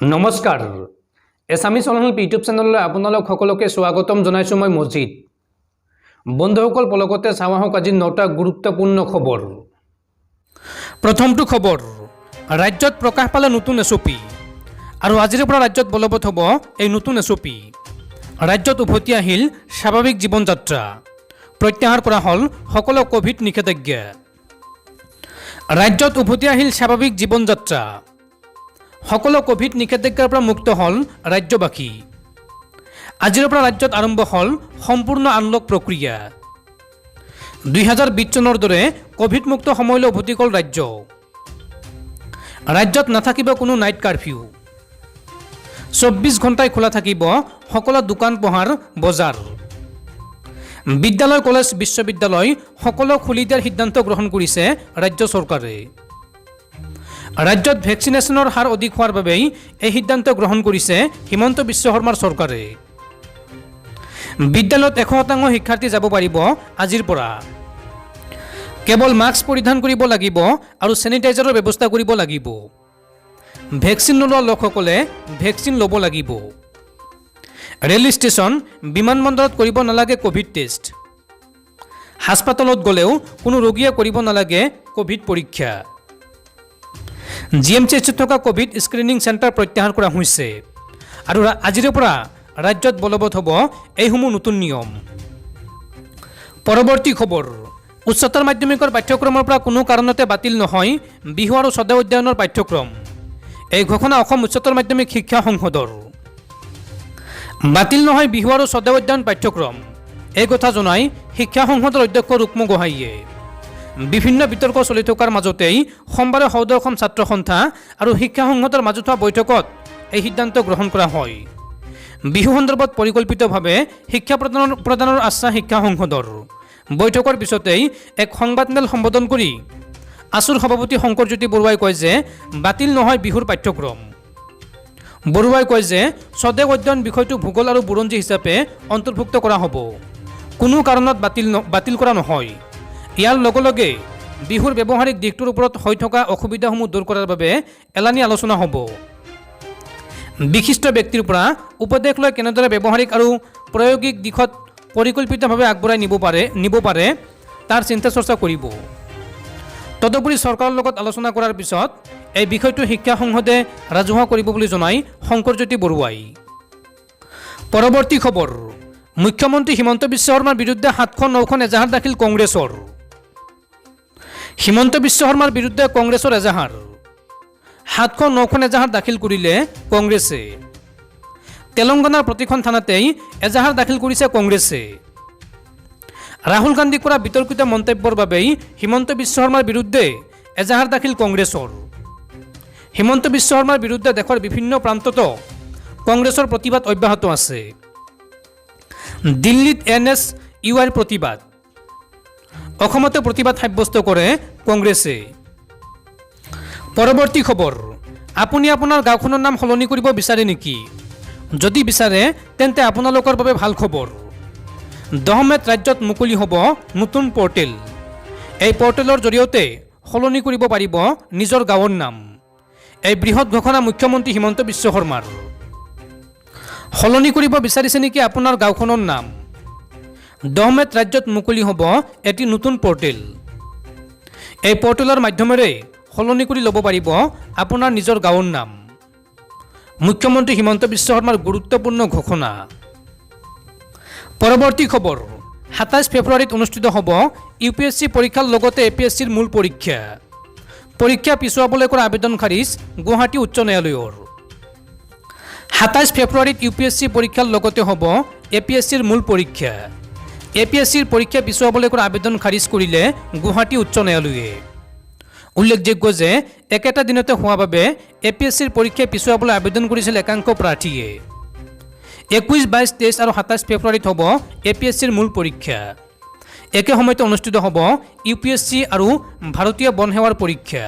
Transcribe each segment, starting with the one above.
নমস্কাৰ এছামিছ online YouTube চেনেললৈ আপোনালোক সকলোকে স্বাগতম জনাইছোঁ মই মজিদ বন্ধুসকল পলকতে চাওঁ আহক আজি 9টা গুৰুত্বপূৰ্ণ খবৰ প্ৰথমটো খবৰ ৰাজ্যত প্ৰকাশ পালে নতুন এছঅপি আৰু আজিৰ পৰা ৰাজ্যত বলবৎ হ'ব এই নতুন এছঅপি ৰাজ্যত উভতি আহিল স্বাভাৱিক জীৱন যাত্ৰা প্ৰত্যাহাৰ কৰা হ'ল সকলো কোভিড নিষেধাজ্ঞা ৰাজ্যত উভতি আহিল স্বাভাৱিক জীৱন যাত্ৰা সকলো কোভিড নিষেধাজ্ঞাৰ পৰা মুক্ত হ'ল ৰাজ্যবাসী আজিৰ পৰা ৰাজ্যত আৰম্ভ হ'ল সম্পূৰ্ণ আনলক প্ৰক্ৰিয়া 2020 চনৰ দৰে কোভিড মুক্ত সময়লৈ উভতি গ'ল ৰাজ্যত নাথাকিব কোনো নাইট কাৰফিউ 24 ঘণ্টাই খোলা থাকিব সকলো দোকান পোহাৰ বজাৰ বিদ্যালয় কলেজ বিশ্ববিদ্যালয় সকলো খুলি দিয়াৰ সিদ্ধান্ত গ্ৰহণ কৰিছে ৰাজ্য চৰকাৰে ৰাজ্যত ভেকচিনেশ্যনৰ হাৰ অধিক হোৱাৰ বাবেই এই সিদ্ধান্ত গ্ৰহণ কৰিছে হিমন্ত বিশ্ব শৰ্মাৰ চৰকাৰে বিদ্যালয়ত 100% শিক্ষাৰ্থী যাব পাৰিব আজিৰ পৰা কেৱল মাস্ক পৰিধান কৰিব লাগিব আৰু চেনিটাইজাৰৰ ব্যৱস্থা কৰিব লাগিব ভেকচিন নোলোৱা লোকসকলে ভেকচিন ল'ব লাগিব ৰেল ষ্টেচন বিমানবন্দৰত কৰিব নালাগে কোভিড টেষ্ট হাস্পাতালত গ'লেও কোনো ৰোগীয়ে কৰিব নালাগে কোভিড পৰীক্ষা জিএমচিত থকা কোভিড স্ক্ৰিনিং চেণ্টাৰ প্ৰত্যাহাৰ কৰা হৈছে আৰু আজিৰ পৰা ৰাজ্যত বলবৎ হ'ব এইসমূহ নতুন নিয়ম পৰৱৰ্তী খবৰ উচ্চতৰ মাধ্যমিকৰ পাঠ্যক্ৰমৰ পৰা কোনো কাৰণতে বাতিল নহয় বিহু আৰু স্বদেশ উদ্যানৰ পাঠ্যক্ৰম এই ঘোষণা অসম উচ্চতৰ মাধ্যমিক শিক্ষা সংসদৰ বাতিল নহয় বিহু আৰু স্বদেশ উদ্যান পাঠ্যক্ৰম এই কথা জনাই শিক্ষা সংসদৰ অধ্যক্ষ ৰুক্ম গোহাঁইয়ে বিভিন্ন বিতৰ্ক চলি থকাৰ মাজতেই সোমবাৰে সদৌ অসম ছাত্ৰ সন্থা আৰু শিক্ষা সংসদৰ মাজত হোৱা বৈঠকত এই সিদ্ধান্ত গ্ৰহণ কৰা হয় বিহু সন্দৰ্ভত পৰিকল্পিতভাৱে শিক্ষা প্ৰদানৰ আশ্বাস শিক্ষা সংসদৰ বৈঠকৰ পিছতেই এক সংবাদমেল সম্বোধন কৰি আছুৰ সভাপতি শংকৰজ্যোতি বৰুৱাই কয় যে বাতিল নহয় বিহুৰ পাঠ্যক্ৰম বৰুৱাই কয় যে স্বদেশ অধ্যয়ন বিষয়টো ভূগোল আৰু বুৰঞ্জী হিচাপে অন্তৰ্ভুক্ত কৰা হ'ব কোনো কাৰণত বাতিল কৰা নহয় ইয়াৰ লগে লগে বিহুৰ ব্যৱহাৰিক দিশটোৰ ওপৰত হৈ থকা অসুবিধাসমূহ দূৰ কৰাৰ বাবে এলানি আলোচনা হ'ব বিশিষ্ট ব্যক্তিৰ পৰা উপদেশ লৈ কেনেদৰে ব্যৱহাৰিক আৰু প্ৰায়োগিক দিশত পৰিকল্পিতভাৱে আগবঢ়াই নিব পাৰে তাৰ চিন্তা চৰ্চা কৰিব তদুপৰি চৰকাৰৰ লগত আলোচনা কৰাৰ পিছত এই বিষয়টো শিক্ষা সংসদে ৰাজহুৱা কৰিব বুলি জনাই শংকৰজ্যোতি বৰুৱাই পৰৱৰ্তী খবৰ মুখ্যমন্ত্ৰী হিমন্ত বিশ্ব শৰ্মাৰ বিৰুদ্ধে 709খন এজাহাৰ দাখিল কংগ্ৰেছৰ হিমন্ত বিশ্ব শৰ্মাৰ বিৰুদ্ধে কংগ্ৰেছৰ এজাহাৰ 709খন এজাহাৰ দাখিল কৰিলে কংগ্ৰেছে তেলেংগানাৰ প্ৰতিখন থানাতেই এজাহাৰ দাখিল কৰিছে কংগ্ৰেছে ৰাহুল গান্ধীক কৰা বিতৰ্কিত মন্তব্যৰ বাবেই হিমন্ত বিশ্ব শৰ্মাৰ বিৰুদ্ধে এজাহাৰ দাখিল কংগ্ৰেছৰ হিমন্ত বিশ্ব শৰ্মাৰ বিৰুদ্ধে দেশৰ বিভিন্ন প্ৰান্তত কংগ্ৰেছৰ প্ৰতিবাদ অব্যাহত আছে দিল্লীত NSUIৰ প্ৰতিবাদ অসমতে প্ৰতিবাদ সাব্যস্ত কৰে কংগ্ৰেছে পৰৱৰ্তী খবৰ আপুনি আপোনাৰ গাঁওখনৰ নাম সলনি কৰিব বিচাৰে নেকি যদি বিচাৰে তেন্তে আপোনালোকৰ বাবে ভাল খবৰ 10 মেত ৰাজ্যত মুকলি হ'ব নতুন পৰ্টেল এই পৰ্টেলৰ জৰিয়তে সলনি কৰিব পাৰিব নিজৰ গাঁৱৰ নাম এই বৃহৎ ঘোষণা মুখ্যমন্ত্ৰী হিমন্ত বিশ্ব শৰ্মাৰ সলনি কৰিব বিচাৰিছে নেকি আপোনাৰ গাঁওখনৰ নাম 10 মেত ৰাজ্যত মুকলি হ'ব এটি নতুন পৰ্টেল এই পৰ্টেলৰ মাধ্যমেৰে সলনি কৰি ল'ব পাৰিব আপোনাৰ নিজৰ গাঁৱৰ নাম মুখ্যমন্ত্ৰী হিমন্ত বিশ্ব শৰ্মাৰ গুৰুত্বপূৰ্ণ ঘোষণা পৰৱৰ্তী খবৰ 27 ফেব্ৰুৱাৰীত অনুষ্ঠিত হ'ব UPSC পৰীক্ষাৰ লগতে APSCৰ মূল পৰীক্ষা পিছুৱাবলৈ কৰা আবেদন খাৰিজ গুৱাহাটী উচ্চ ন্যায়ালয়ৰ 27 ফেব্ৰুৱাৰীত UPSC পৰীক্ষাৰ লগতে হ'ব APSCৰ মূল পৰীক্ষা APSCৰ পৰীক্ষা পিছুৱাবলৈ কৰা আবেদন খাৰিজ কৰিলে গুৱাহাটী উচ্চ ন্যায়ালয়ে উল্লেখযোগ্য যে একেটা দিনতে হোৱা বাবে APSCৰ পৰীক্ষা পিছুৱাবলৈ আবেদন কৰিছিল একাংশ প্ৰাৰ্থীয়ে 21, 22, 23 আৰু 27 ফেব্ৰুৱাৰীত হ'ব APSCৰ মূল পৰীক্ষা একে সময়তে অনুষ্ঠিত হ'ব UPSC আৰু ভাৰতীয় বন সেৱাৰ পৰীক্ষা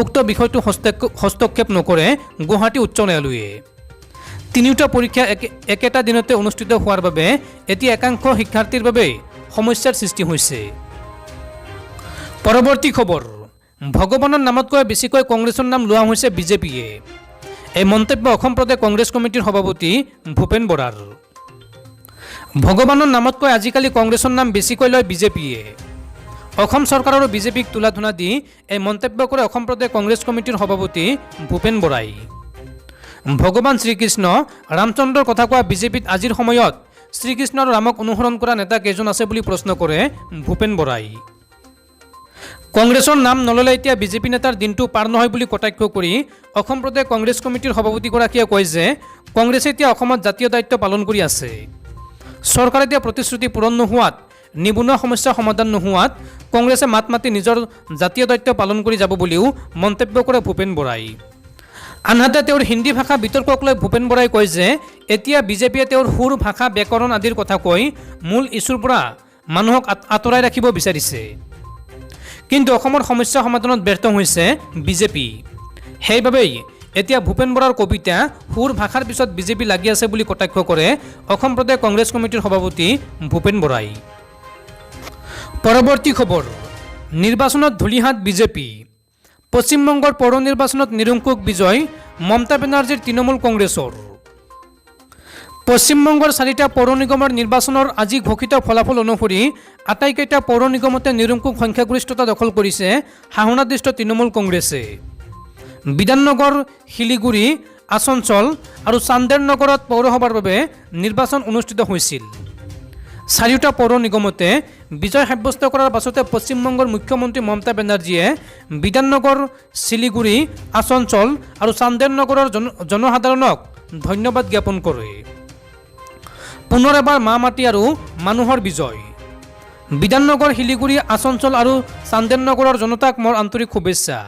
উক্ত বিষয়টো হস্তক্ষেপ নকৰে গুৱাহাটী উচ্চ ন্যায়ালয়ে তিনিওটা পৰীক্ষা একেটা দিনতে অনুষ্ঠিত হোৱাৰ বাবে এতিয়া একাংশ শিক্ষাৰ্থীৰ বাবে সমস্যাৰ সৃষ্টি হৈছে পৰৱৰ্তী খবৰ ভগৱানৰ নামতকৈ বেছিকৈ কংগ্ৰেছৰ নাম লোৱা হৈছে বিজেপিয়ে এই মন্তব্য অসম প্ৰদেশ কংগ্ৰেছ কমিটিৰ সভাপতি ভূপেন বৰাৰ। ভগৱানৰ নামতকৈ আজিকালি কংগ্ৰেছৰ নাম বেছিকৈ লয় বিজেপিয়ে। অসম চৰকাৰ আৰু বিজেপিক তুলাধুনা দি এই মন্তব্য কৰে অসম প্ৰদেশ কংগ্ৰেছ কমিটিৰ সভাপতি ভূপেন বৰাই। ভগৱান শ্ৰীকৃষ্ণ ৰামচন্দ্ৰৰ কথা কোৱা বিজেপিত আজিৰ সময়ত শ্ৰীকৃষ্ণ আৰু ৰামক অনুসৰণ কৰা নেতা কেইজন আছে বুলি প্ৰশ্ন কৰে ভূপেন বৰাই। কংগ্ৰেছৰ নাম নল'লে এতিয়া বিজেপি নেতাৰ দিনটো পাৰ নহয় বুলি কটাক্ষ কৰি অসম প্ৰদেশ কংগ্ৰেছ কমিটিৰ সভাপতিগৰাকীয়ে কয় যে কংগ্ৰেছে এতিয়া অসমত জাতীয় দায়িত্ব পালন কৰি আছে। চৰকাৰে দিয়া প্ৰতিশ্ৰুতি পূৰণ নোহোৱাত, নিবনুৱা সমস্যা সমাধান নোহোৱাত কংগ্ৰেছে মাত মাতি নিজৰ জাতীয় দায়িত্ব পালন কৰি যাব বুলিও মন্তব্য কৰে ভূপেন বৰাই। আনহাতে তেওঁৰ হিন্দী ভাষা বিতৰ্কক লৈ ভূপেন বৰাই কয় যে এতিয়া বিজেপিয়ে তেওঁৰ সুৰ, ভাষা, ব্যাকৰণ আদিৰ কথা কৈ মূল ইছ্যুৰ পৰা মানুহক আঁতৰাই ৰাখিব বিচাৰিছে। কিন্তু অসমৰ সমস্যা সমাধানত ব্যৰ্থ হৈছে বিজেপি। সেইবাবেই এতিয়া ভূপেন বৰাৰ কবিতা সুৰ, ভাষাৰ পিছত বিজেপি লাগি আছে বুলি কটাক্ষ কৰে অসম প্ৰদেশ কংগ্ৰেছ কমিটিৰ সভাপতি ভূপেন বৰাই। পৰৱৰ্তী খবৰ, নিৰ্বাচনত ধূলিহাত বিজেপি। পশ্চিমবংগৰ পৌৰ নিৰ্বাচনত নিৰংকুশ বিজয় মমতা বেনাৰ্জীৰ তৃণমূল কংগ্ৰেছৰ। পশ্চিমবংগৰ 4টা পৌৰ নিগমৰ নিৰ্বাচনৰ আজি ঘোষিত ফলাফল অনুসৰি আটাইকেইটা পৌৰ নিগমতে নিৰংকুশ সংখ্যাগৰিষ্ঠতা দখল কৰিছে শাসনাধিষ্ঠ তৃণমূল কংগ্ৰেছে। বিধাননগৰ, শিলিগুৰি, আছনছল আৰু চান্দেৰনগৰত পৌৰসভাৰ বাবে নিৰ্বাচন অনুষ্ঠিত হৈছিল। 4টা পৌৰ নিগমতে বিজয় সাব্যস্ত কৰাৰ পাছতে পশ্চিমবংগৰ মুখ্যমন্ত্ৰী মমতা বেনাৰ্জীয়ে বিধাননগৰ, শিলিগুৰি, আছনছল আৰু চান্দেৰনগৰৰ জনসাধাৰণক ধন্যবাদ জ্ঞাপন কৰে। পুনৰ এবাৰ মা মাটি আৰু মানুহৰ বিজয়। বিধাননগৰ, শিলিগুৰি, আছনছল আৰু চান্দেৰনগৰৰ জনতাক মোৰ আন্তৰিক শুভেচ্ছা,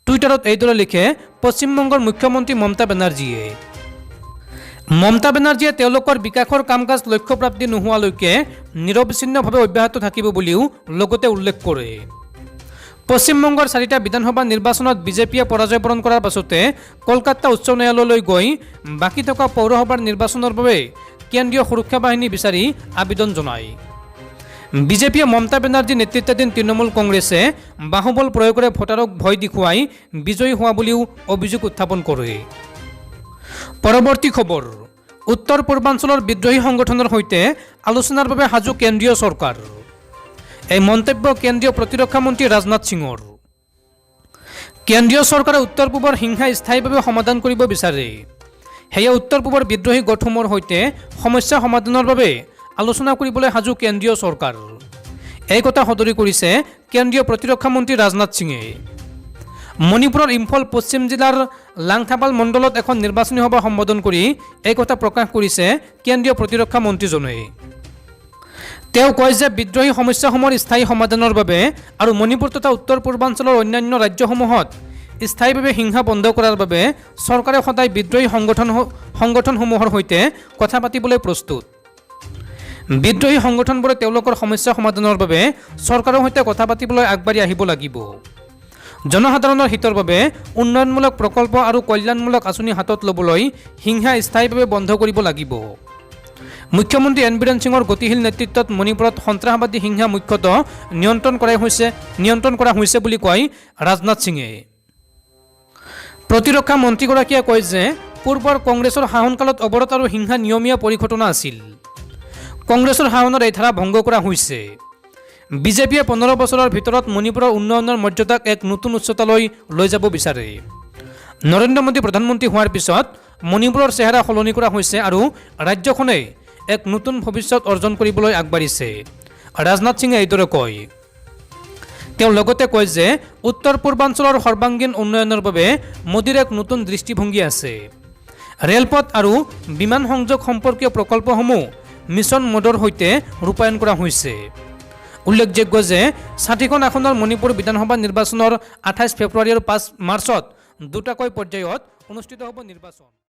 টুইটাৰত এইদৰে লিখে পশ্চিমবংগৰ মুখ্যমন্ত্ৰী মমতা বেনাৰ্জীয়ে। মমতা বেনাৰ্জীয়ে তেওঁলোকৰ বিকাশৰ কাম কাজ লক্ষ্যপ্ৰাপ্তি নোহোৱালৈকে নিৰবিচ্ছিন্নভাৱে অব্যাহত থাকিব বুলিও লগতে উল্লেখ কৰে। পশ্চিমবংগৰ 4টা বিধানসভা নিৰ্বাচনত বিজেপিয়ে পৰাজয় বৰণ কৰাৰ পাছতে কলকাতা উচ্চ ন্যায়ালয়লৈ গৈ বাকী থকা পৌৰসভাৰ নিৰ্বাচনৰ বাবে কেন্দ্ৰীয় সুৰক্ষা বাহিনী বিচাৰি আবেদন জনায়। বিজেপিয়ে মমতা বেনাৰ্জী নেতৃত্বাধীন তৃণমূল কংগ্ৰেছে বাহুবল প্ৰয়োগেৰে ভোটাৰক ভয় দেখুৱাই বিজয়ী হোৱা বুলিও অভিযোগ উত্থাপন কৰে। পৰৱৰ্তী খবৰ, উত্তৰ পূৰ্বাঞ্চলৰ বিদ্ৰোহী সংগঠনৰ সৈতে আলোচনাৰ বাবে সাজু কেন্দ্ৰীয় চৰকাৰ। এই মন্তব্য কেন্দ্ৰীয় প্ৰতিৰক্ষা মন্ত্ৰী ৰাজনাথ সিঙৰ। কেন্দ্ৰীয় চৰকাৰে উত্তৰ পূবৰ হিংসা স্থায়ীভাৱে সমাধান কৰিব বিচাৰে। সেয়ে উত্তৰ পূবৰ বিদ্ৰোহী গোটসমূহৰ সৈতে সমস্যা সমাধানৰ বাবে আলোচনা কৰিবলৈ সাজু কেন্দ্ৰীয় চৰকাৰ। এই কথা সদৰি কৰিছে কেন্দ্ৰীয় প্ৰতিৰক্ষা মন্ত্ৰী ৰাজনাথ সিঙে। মণিপুৰৰ ইম্ফল পশ্চিম জিলাৰ লাংথাবাল মণ্ডলত এখন নিৰ্বাচনী সভা সম্বোধন কৰি এই কথা প্ৰকাশ কৰিছে কেন্দ্ৰীয় প্ৰতিৰক্ষা মন্ত্ৰীজনে। তেওঁ কয় যে বিদ্ৰোহী সমস্যাসমূহৰ স্থায়ী সমাধানৰ বাবে আৰু মণিপুৰ তথা উত্তৰ পূৰ্বাঞ্চলৰ অন্যান্য ৰাজ্যসমূহত স্থায়ীভাৱে হিংসা বন্ধ কৰাৰ বাবে চৰকাৰে সদায় বিদ্ৰোহী সংগঠনসমূহৰ সৈতে কথা পাতিবলৈ প্ৰস্তুত। বিদ্ৰোহী সংগঠনবোৰে তেওঁলোকৰ সমস্যা সমাধানৰ বাবে চৰকাৰৰ সৈতে কথা পাতিবলৈ আগবাঢ়ি আহিব লাগিব। জনসাধাৰণৰ হিতৰ বাবে উন্নয়নমূলক প্ৰকল্প আৰু কল্যাণমূলক আঁচনি হাতত ল'বলৈ হিংসা স্থায়ীভাৱে বন্ধ কৰিব লাগিব। মুখ্যমন্ত্ৰী এন বীৰেন সিঙৰ গতিশীল নেতৃত্বত মণিপুৰত সন্ত্ৰাসবাদী হিংসা মুখ্যতঃ নিয়ন্ত্ৰণ কৰা হৈছে বুলি কয় ৰাজনাথ সিঙে। প্ৰতিৰক্ষা মন্ত্ৰীগৰাকীয়ে কয় যে পূৰ্বৰ কংগ্ৰেছৰ শাসনকালত অৱৰোধ আৰু হিংসা নিয়মীয়া পৰিঘটনা আছিল। কংগ্ৰেছৰ শাসনৰ এই ধাৰা ভংগ কৰা হৈছে। বিজেপিয়ে 15 বছৰৰ ভিতৰত মণিপুৰৰ উন্নয়নৰ মৰ্যাদাক এক নতুন উচ্চতালৈ লৈ যাব বিচাৰে। নৰেন্দ্ৰ মোদী প্ৰধানমন্ত্ৰী হোৱাৰ পিছত মণিপুৰৰ চেহেৰা সলনি কৰা হৈছে আৰু ৰাজ্যখনে এক নতুন ভৱিষ্যত অৰ্জন কৰিবলৈ আগবাঢ়িছে, ৰাজনাথ সিঙে এইদৰে কয়। তেওঁ লগতে কয় যে উত্তৰ পূৰ্বাঞ্চলৰ সৰ্বাংগীন উন্নয়নৰ বাবে মোদীৰ এক নতুন দৃষ্টিভংগী আছে। ৰেলপথ আৰু বিমান সংযোগ সম্পৰ্কীয় প্ৰকল্পসমূহ মিছন মোডৰ সৈতে ৰূপায়ণ কৰা হৈছে। উল্লেখযোগ্য যে 60খন আসনৰ মণিপুৰ বিধানসভা নিৰ্বাচনৰ 28 ফেব্ৰুৱাৰী আৰু 5 মাৰ্চত দুটাকৈ পৰ্যায়ত অনুষ্ঠিত হ'ব নিৰ্বাচন।